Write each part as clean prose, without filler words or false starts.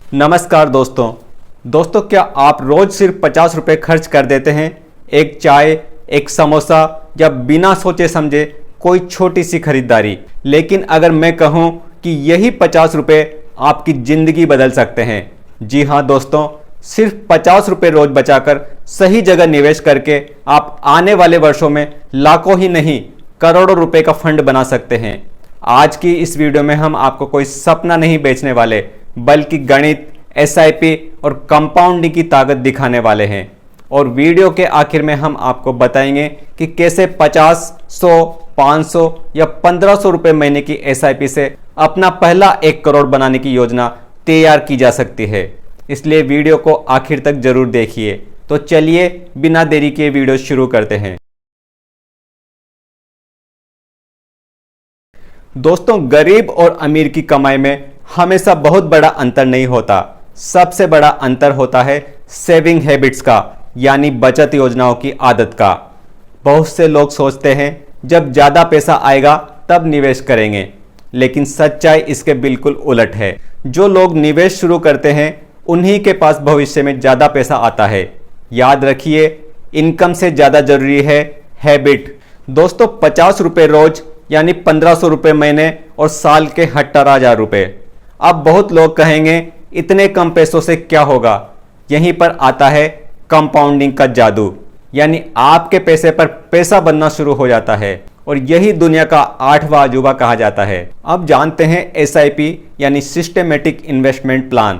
नमस्कार दोस्तों, क्या आप रोज सिर्फ 50 रुपये खर्च कर देते हैं एक चाय, एक समोसा या बिना सोचे समझे कोई छोटी सी खरीदारी। लेकिन अगर मैं कहूं कि यही 50 रुपये आपकी ज़िंदगी बदल सकते हैं। जी हाँ दोस्तों, सिर्फ 50 रुपये रोज बचाकर सही जगह निवेश करके आप आने वाले वर्षों में लाखों ही नहीं करोड़ों रुपए का फंड बना सकते हैं। आज की इस वीडियो में हम आपको कोई सपना नहीं बेचने वाले, बल्कि गणित, एसआईपी और कंपाउंडिंग की ताकत दिखाने वाले हैं। और वीडियो के आखिर में हम आपको बताएंगे कि कैसे 50, 100, 500 या 1500 रुपये महीने की एसआईपी से अपना पहला 1 करोड़ बनाने की योजना तैयार की जा सकती है। इसलिए वीडियो को आखिर तक जरूर देखिए। तो चलिए बिना देरी के वीडियो शुरू करते हैं। दोस्तों, गरीब और अमीर की कमाई में हमेशा बहुत बड़ा अंतर नहीं होता। सबसे बड़ा अंतर होता है सेविंग हैबिट्स का, यानी बचत योजनाओं की आदत का। बहुत से लोग सोचते हैं जब ज़्यादा पैसा आएगा तब निवेश करेंगे, लेकिन सच्चाई इसके बिल्कुल उलट है। जो लोग निवेश शुरू करते हैं उन्हीं के पास भविष्य में ज़्यादा पैसा आता है। याद रखिए, इनकम से ज़्यादा जरूरी है हैबिट। दोस्तों, 50 रुपये रोज यानी 1500 रुपये महीने और साल के 18,000 रुपये। अब बहुत लोग कहेंगे इतने कम पैसों से क्या होगा। यहीं पर आता है कंपाउंडिंग का जादू, यानी आपके पैसे पर पैसा बनना शुरू हो जाता है और यही दुनिया का 8वां अजूबा कहा जाता है। अब जानते हैं एसआईपी यानी सिस्टेमेटिक इन्वेस्टमेंट प्लान।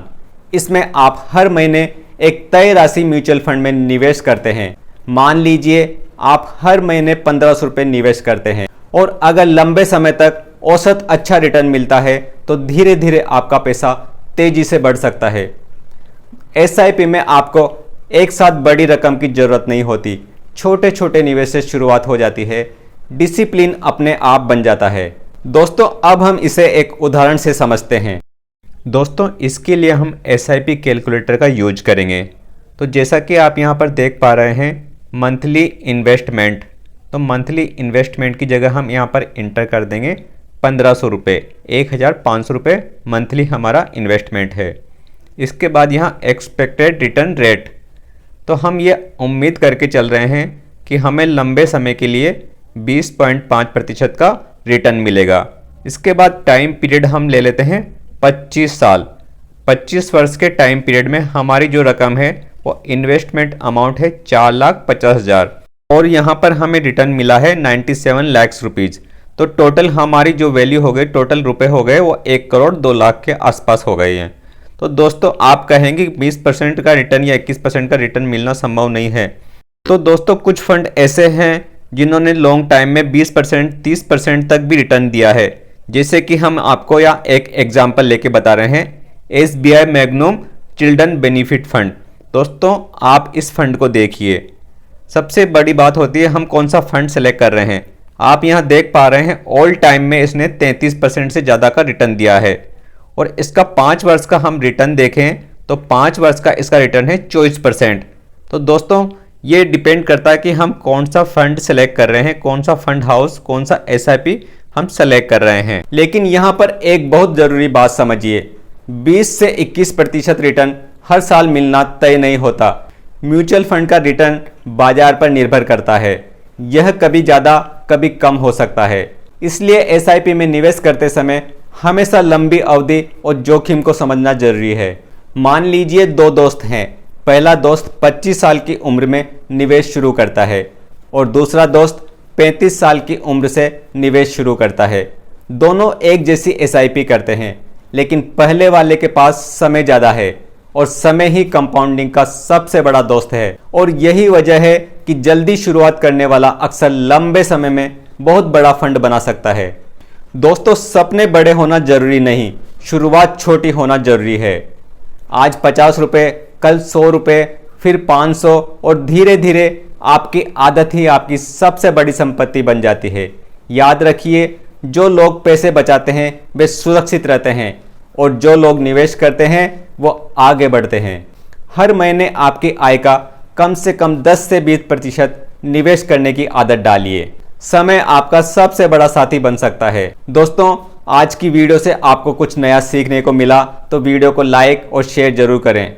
इसमें आप हर महीने एक तय राशि म्यूचुअल फंड में निवेश करते हैं। मान लीजिए आप हर महीने 1500 रुपये निवेश करते हैं और अगर लंबे समय तक औसत अच्छा रिटर्न मिलता है तो धीरे धीरे आपका पैसा तेजी से बढ़ सकता है। एसआईपी में आपको एक साथ बड़ी रकम की जरूरत नहीं होती। छोटे छोटे निवेश से शुरुआत हो जाती है। डिसिप्लिन अपने आप बन जाता है। दोस्तों, अब हम इसे एक उदाहरण से समझते हैं। दोस्तों, इसके लिए हम एसआईपी कैलकुलेटर का यूज करेंगे। तो जैसा कि आप यहाँ पर देख पा रहे हैं, मंथली इन्वेस्टमेंट। तो मंथली इन्वेस्टमेंट की जगह हम यहाँ पर इंटर कर देंगे 1500 रुपये। 1500 रुपये मंथली हमारा इन्वेस्टमेंट है। इसके बाद यहाँ एक्सपेक्टेड रिटर्न रेट, तो हम ये उम्मीद करके चल रहे हैं कि हमें लंबे समय के लिए 20.5% का रिटर्न मिलेगा। इसके बाद टाइम पीरियड हम ले लेते हैं 25 साल। 25 वर्ष के टाइम पीरियड में हमारी जो रकम है वो इन्वेस्टमेंट अमाउंट है 4,50,000 और यहाँ पर हमें रिटर्न मिला है 97 लाख रुपीज़। तो टोटल हमारी जो वैल्यू हो गई, टोटल रुपए हो गए वो 1 करोड़ 2 लाख के आसपास हो गए हैं। तो दोस्तों, आप कहेंगे 20% का रिटर्न या 21% का रिटर्न मिलना संभव नहीं है। तो दोस्तों, कुछ फंड ऐसे हैं जिन्होंने लॉन्ग टाइम में 20%, 30% तक भी रिटर्न दिया है। जैसे कि हम आपको यहाँ एक एग्जाम्पल लेके बता रहे हैं, SBI magnum children benefit fund. दोस्तों, आप इस फंड को देखिए। सबसे बड़ी बात होती है हम कौन सा फंड सेलेक्ट कर रहे हैं। आप यहाँ देख पा रहे हैं ऑल टाइम में इसने 33% से ज़्यादा का रिटर्न दिया है और इसका 5 वर्ष का हम रिटर्न देखें तो 5 वर्ष का इसका रिटर्न है 24%। तो दोस्तों, ये डिपेंड करता है कि हम कौन सा फंड सेलेक्ट कर रहे हैं, कौन सा फंड हाउस, कौन सा एसआईपी हम सेलेक्ट कर रहे हैं। लेकिन यहाँ पर एक बहुत ज़रूरी बात समझिए, 20 से 21% रिटर्न हर साल मिलना तय नहीं होता। म्यूचुअल फंड का रिटर्न बाजार पर निर्भर करता है। यह कभी ज़्यादा कभी कम हो सकता है। इसलिए एसआईपी में निवेश करते समय हमेशा लंबी अवधि और जोखिम को समझना जरूरी है। मान लीजिए 2 दोस्त हैं। पहला दोस्त 25 साल की उम्र में निवेश शुरू करता है और दूसरा दोस्त 35 साल की उम्र से निवेश शुरू करता है। दोनों एक जैसी एसआईपी करते हैं, लेकिन पहले वाले के पास समय ज़्यादा है और समय ही कंपाउंडिंग का सबसे बड़ा दोस्त है। और यही वजह है कि जल्दी शुरुआत करने वाला अक्सर लंबे समय में बहुत बड़ा फंड बना सकता है। दोस्तों, सपने बड़े होना जरूरी नहीं, शुरुआत छोटी होना जरूरी है। आज 50 रुपये, कल 100 रुपये, फिर 500 और धीरे धीरे आपकी आदत ही आपकी सबसे बड़ी संपत्ति बन जाती है। याद रखिए, जो लोग पैसे बचाते हैं वे सुरक्षित रहते हैं और जो लोग निवेश करते हैं वो आगे बढ़ते हैं। हर महीने आपकी आय का कम से कम 10 से 20% निवेश करने की आदत डालिए। समय आपका सबसे बड़ा साथी बन सकता है। दोस्तों, आज की वीडियो से आपको कुछ नया सीखने को मिला तो वीडियो को लाइक और शेयर जरूर करें।